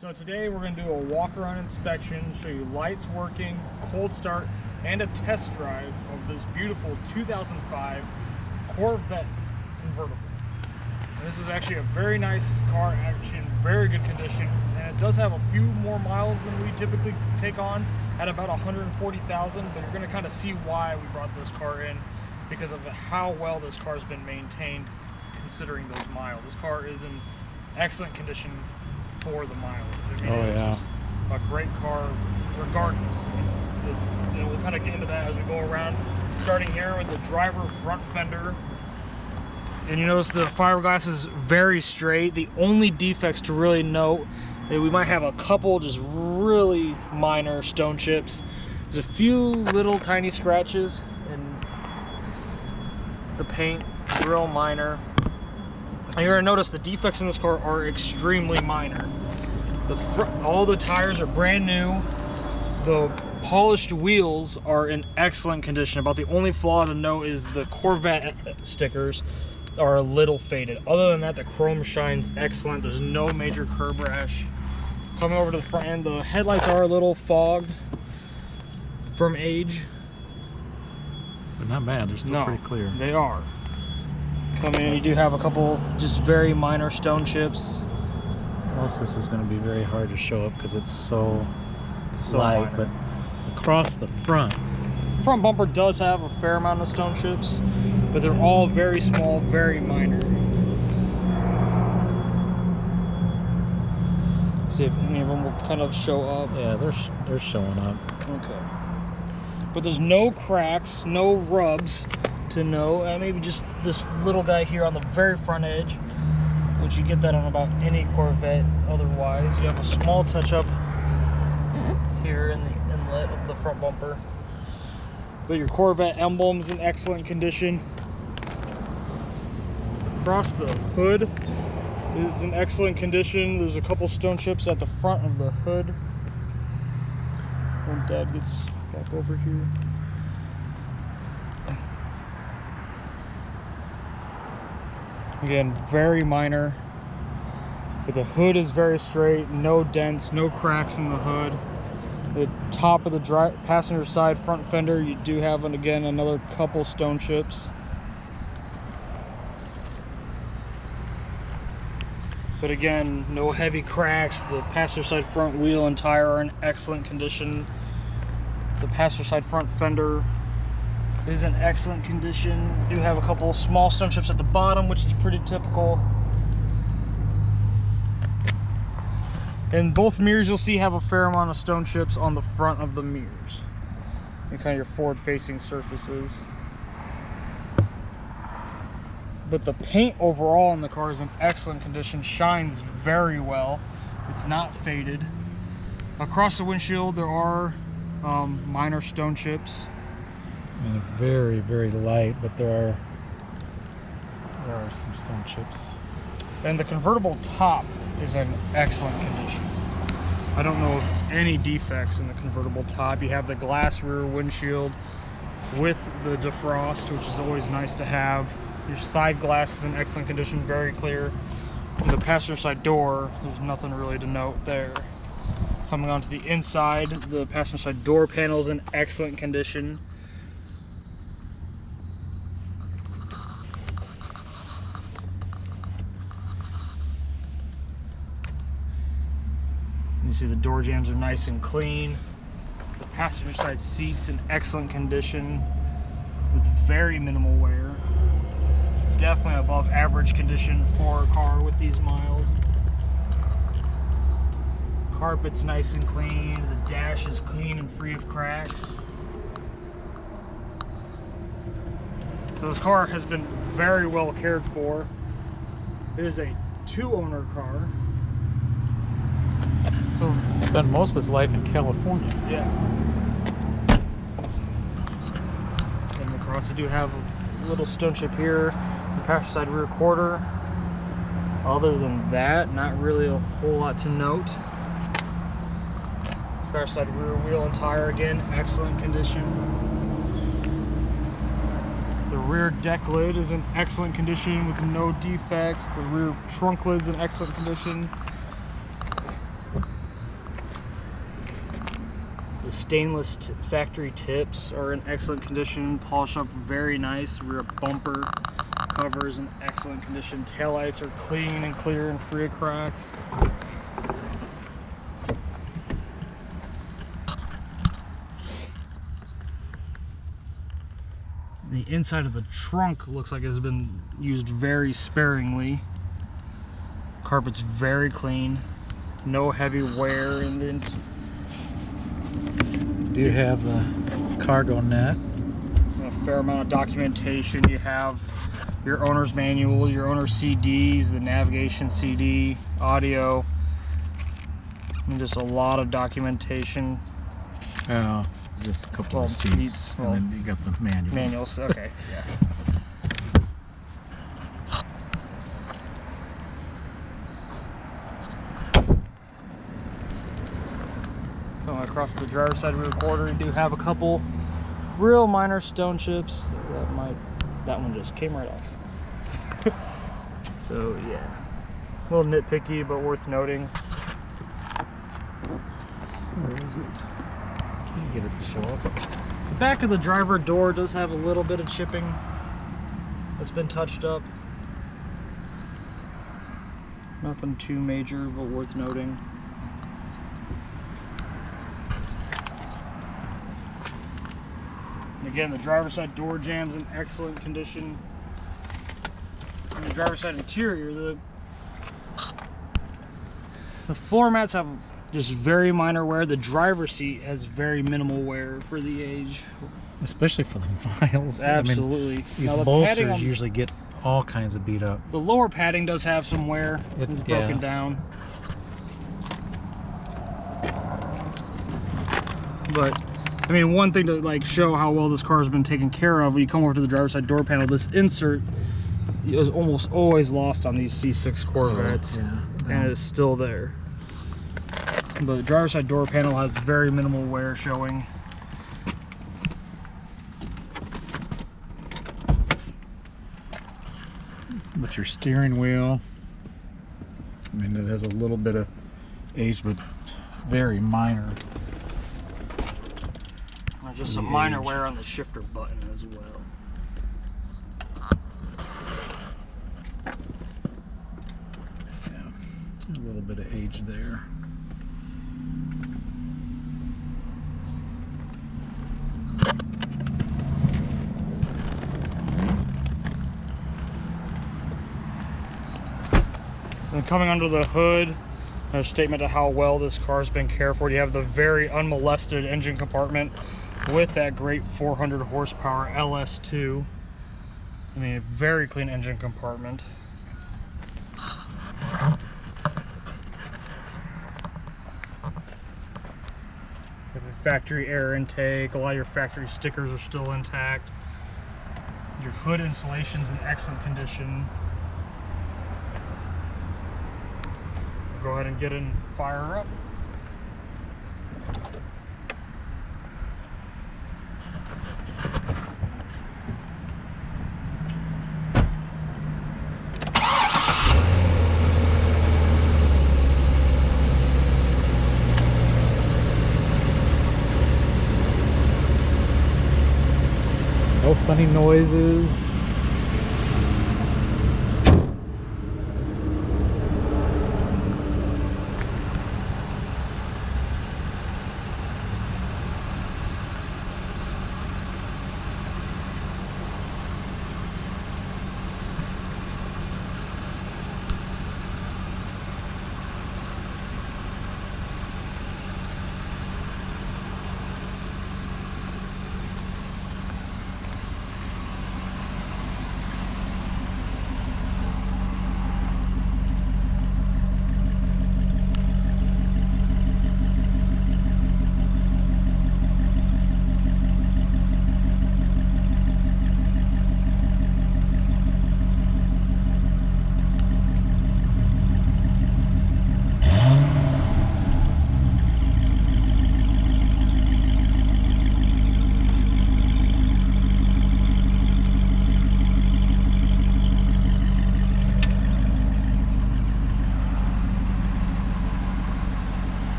So today we're going to do a walk-around inspection, show you lights working, cold start, and a test drive of this beautiful 2005 Corvette convertible. And this is actually a very nice car, actually in very good condition, and it does have a few more miles than we typically take on at about 140,000, but you're going to kind of see why we brought this car in because of how well this car has been maintained considering those miles. This car is in excellent condition for the mileage. I mean, it's just a great car regardless. I mean, we'll kind of get into that as we go around, starting here with the driver front fender. And you notice the fiberglass is very straight. The only defects to really note that we might have a couple just really minor stone chips. There's a few little tiny scratches in the paint, real minor. And you're gonna notice the defects in this car are extremely minor. All the tires are brand new. The polished wheels are in excellent condition. About the only flaw to note is the Corvette stickers are a little faded. Other than that, the chrome shines excellent. There's no major curb rash. Coming over to the front end, the headlights are a little fogged from age. But not bad, they're still pretty clear. They are. Coming in, you do have a couple just very minor stone chips. Most of this is going to be very hard to show up because it's so light, minor. but across the front. The front bumper does have a fair amount of stone chips, but they're all very small, very minor. See if any of them will kind of show up. Yeah, they're showing up. Okay. But there's no cracks, no rubs to know. Maybe just this little guy here on the very front edge, which you get that on about any Corvette. Otherwise, you have a small touch-up here in the inlet of the front bumper. But your Corvette emblem's in excellent condition. Across the hood is in excellent condition. There's a couple stone chips at the front of the hood. When Dad gets back over here. Again, very minor, but the hood is very straight, no dents, no cracks in the hood. The top of the passenger side front fender, you do have, again, another couple stone chips. But again, no heavy cracks. The passenger side front wheel and tire are in excellent condition. The passenger side front fender is in excellent condition. You do have a couple small stone chips at the bottom, which is pretty typical. And both mirrors you'll see have a fair amount of stone chips on the front of the mirrors. And kind of your forward-facing surfaces. But the paint overall in the car is in excellent condition, shines very well. It's not faded. Across the windshield there are minor stone chips. And very, very light, but there are some stone chips. And the convertible top is in excellent condition. I don't know of any defects in the convertible top. You have the glass rear windshield with the defrost, which is always nice to have. Your side glass is in excellent condition, very clear. And the passenger side door, there's nothing really to note there. Coming onto the inside, the passenger side door panel is in excellent condition. You see the door jambs are nice and clean. The passenger side seats in excellent condition with very minimal wear. Definitely above average condition for a car with these miles. Carpet's nice and clean. The dash is clean and free of cracks. So this car has been very well cared for. It is a two-owner car. So spent most of his life in California. Yeah. And across, you do have a little stone chip here, the passenger side rear quarter. Other than that, not really a whole lot to note. Passenger side rear wheel and tire, again, excellent condition. The rear deck lid is in excellent condition with no defects. The rear trunk lid's in excellent condition. The stainless factory tips are in excellent condition, polished up very nice. Rear bumper cover is in excellent condition. Taillights are clean and clear and free of cracks. The inside of the trunk looks like it has been used very sparingly. Carpet's very clean. No heavy wear in the Do have a cargo net. a fair amount of documentation. You have your owner's manual, your owner's CDs, the navigation CD, audio, and just a lot of documentation. Oh, just a couple of seats, and then you got the manuals. Manuals, okay, yeah. Going across the driver's side rear quarter, you do have a couple real minor stone chips. That one just came right off. So yeah, a little nitpicky, but worth noting. Where is it? Can't get it to show up. The back of the driver door does have a little bit of chipping that's been touched up. Nothing too major, but worth noting. And again, the driver's side door jam's in excellent condition. And the driver's side interior, the floor mats have just very minor wear. The driver's seat has very minimal wear for the age. Especially for the miles. Absolutely. I mean, these Now, the padding bolsters on usually get all kinds of beat up. the lower padding does have some wear. It's broken Yeah. down. But I mean, one thing to like show how well this car has been taken care of, when you come over to the driver's side door panel, this insert is almost always lost on these C6 Corvettes, and it is still there. But the driver's side door panel has very minimal wear showing. But your steering wheel, I mean, it has a little bit of age, but very minor. There's just some minor wear on the shifter button as well. Yeah, a little bit of age there. And coming under the hood, a statement of how well this car's been cared for. You have the very unmolested engine compartment with that great 400 horsepower LS2. I mean, a very clean engine compartment. You have a factory air intake. A lot of your factory stickers are still intact. Your hood insulation's in excellent condition. Go ahead and get in, fire her up. No funny noises.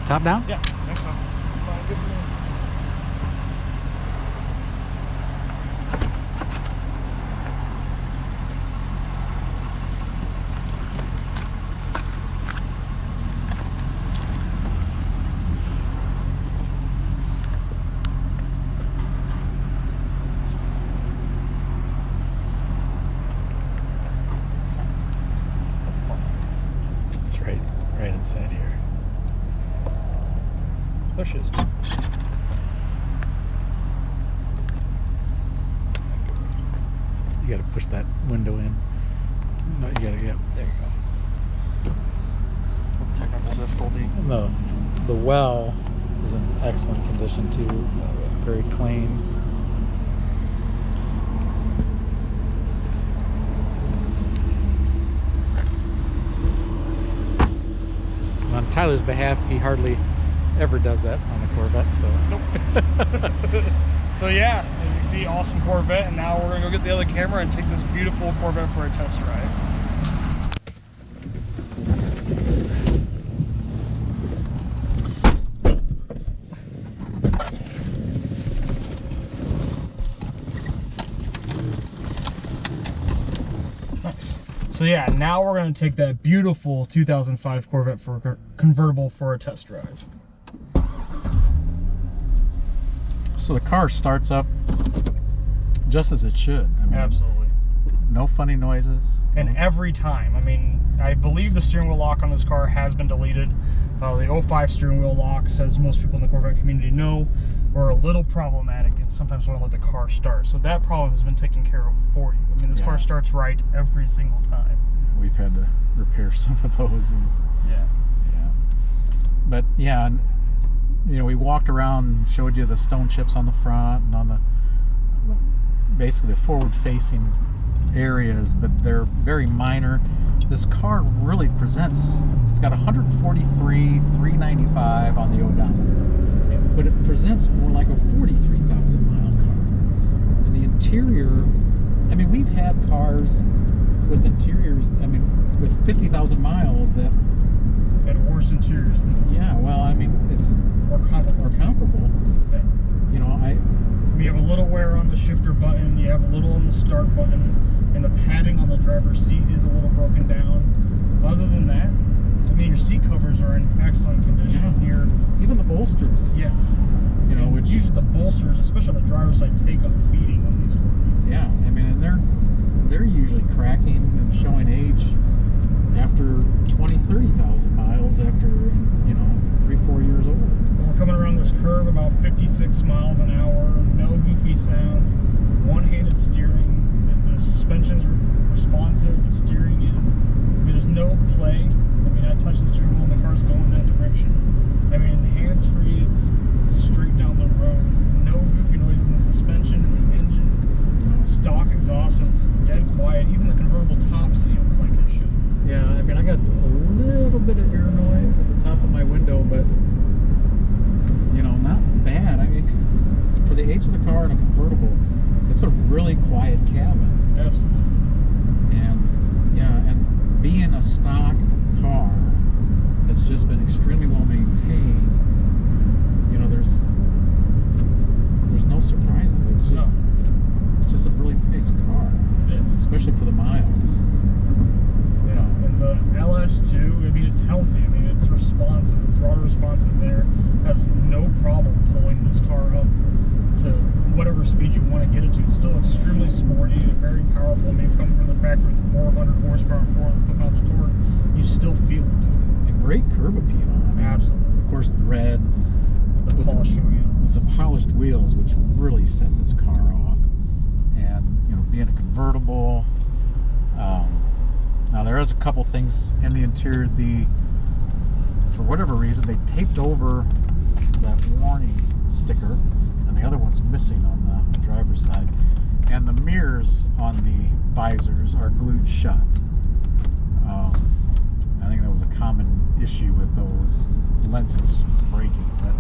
top down? Yeah, I think so. Fine, good for me. It's right inside here. There she is. You got to push that window in. No, you got to get. There you go. Technical difficulty. The well is in excellent condition too. Very clean. On Tyler's behalf, he hardly ever does that on a Corvette, so. Nope. So yeah, as you see, awesome Corvette, and now we're gonna go get the other camera and take this beautiful Corvette for a test ride. Nice. So yeah, now we're gonna take that beautiful 2005 Corvette for convertible for a test drive. So the car starts up just as it should. I mean, Absolutely. no funny noises. And every time, I mean, I believe the steering wheel lock on this car has been deleted. The 05 steering wheel locks, as most people in the Corvette community know, are a little problematic and sometimes won't let the car start. So that problem has been taken care of for you. I mean, this car starts right every single time. We've had to repair some of those. Yeah. But yeah, and, you know, we walked around and showed you the stone chips on the front and on the basically the forward-facing areas, but they're very minor. This car really presents, it's got 143,395 on the odometer, but it presents more like a 43,000 mile car. And the interior, I mean, we've had cars with interiors, I mean, with 50,000 miles that had worse interiors than this. Yeah, well, I mean, it's or comparable. Yeah. You know, you have a little wear on the shifter button, you have a little on the start button, and the padding on the driver's seat is a little broken down. Other than that, I mean, your seat covers are in excellent condition here. Even the bolsters. Yeah. You know, which usually the bolsters, especially on the driver's side, take a beating on these Corvettes. Yeah, I mean, and they're usually cracking and showing age after 20, 30,000 miles after, you know, 3-4 years old. We're coming around this curve about 56 miles an hour, no goofy sounds, one-handed steering, the suspension's responsive, the steering is, I mean, there's no play. I mean, I touch the steering wheel and the car's going that direction. I mean, hands-free, it's straight down the road, no goofy noises in the suspension and the engine, stock exhaust, so it's dead quiet. Even the convertible top seals like it should. Yeah, I mean, I got a little bit of air noise at the top of my window, but, you know, not bad. I mean, for the age of the car and a convertible, it's a really quiet cabin. Absolutely. And, yeah, and being a stock car that's just been extremely well maintained, you know, there's no surprises. It's just a really nice car. It is. Especially for the miles. The LS2, I mean, it's healthy. I mean, it's responsive. The throttle response is there. Has no problem pulling this car up to whatever speed you want to get it to. It's still extremely sporty, very powerful. I mean, coming from the factory with 400 horsepower and 400 foot-pounds of torque, you still feel it. And great curb appeal. I mean, absolutely. Of course, the red. The polished wheels. The polished wheels, which really set this car off. And, you know, being a convertible. Now there is a couple things in the interior. For whatever reason, they taped over that warning sticker, and the other one's missing on the driver's side. And the mirrors on the visors are glued shut. I think that was a common issue with those lenses breaking. But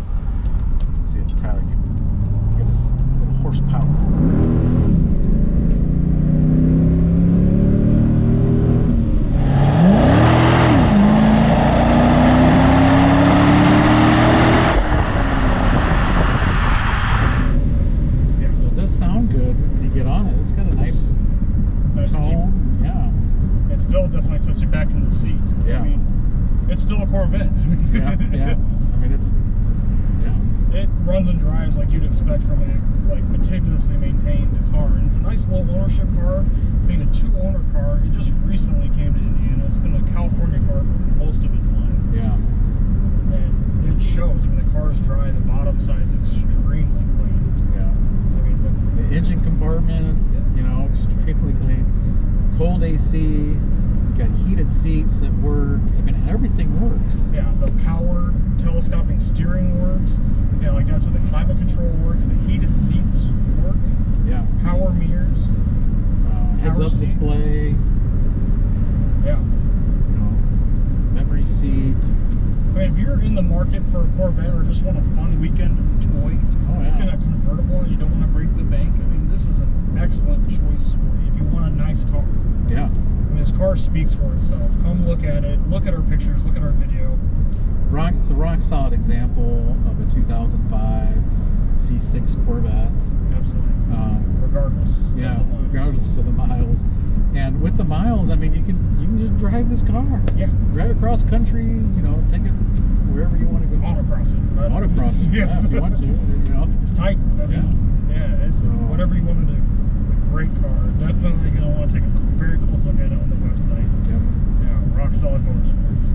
let's see if Tyler can get us a little horsepower. still definitely sets you back in the seat. Yeah. I mean, it's still a Corvette. Yeah, yeah. I mean, it's, yeah. It runs and drives like you'd expect from a meticulously maintained car, and it's a nice low ownership car. Being a 2-owner car, it just recently came to Indiana. It's been a California car for most of its life. Yeah. And it shows. I mean, the car's dry. The bottom side's extremely clean. Yeah. I mean, The engine compartment, you know, extremely clean. Cold AC, got heated seats that work. I mean, everything works. yeah, the power telescopic steering works. Yeah, like that's how the climate control works. The heated seats work. Yeah. Power mirrors. Heads-up seat. display. Yeah. You know, memory seat. I mean, if you're in the market for a Corvette or just want a fun weekend toy, Oh, yeah. looking at convertible and you don't want to break the bank, I mean, this is an excellent choice for you if you want a nice car. Yeah. I mean, this car speaks for itself. Come look at it. Look at our pictures. Look at our video. It's a rock solid example of a 2005 C6 Corvette. Absolutely. Regardless. Yeah, regardless of the miles. And with the miles, I mean, you can just drive this car. Yeah. Drive it cross country. You know, take it wherever you want to go. Autocross it. Right? Autocross it. Yeah, if you want to. You know, It's tight. I mean, yeah. It's whatever you want to do. It's a great car. Definitely going to want to take a very close look at it on the website. Yep. Yeah. Rock solid motorsports.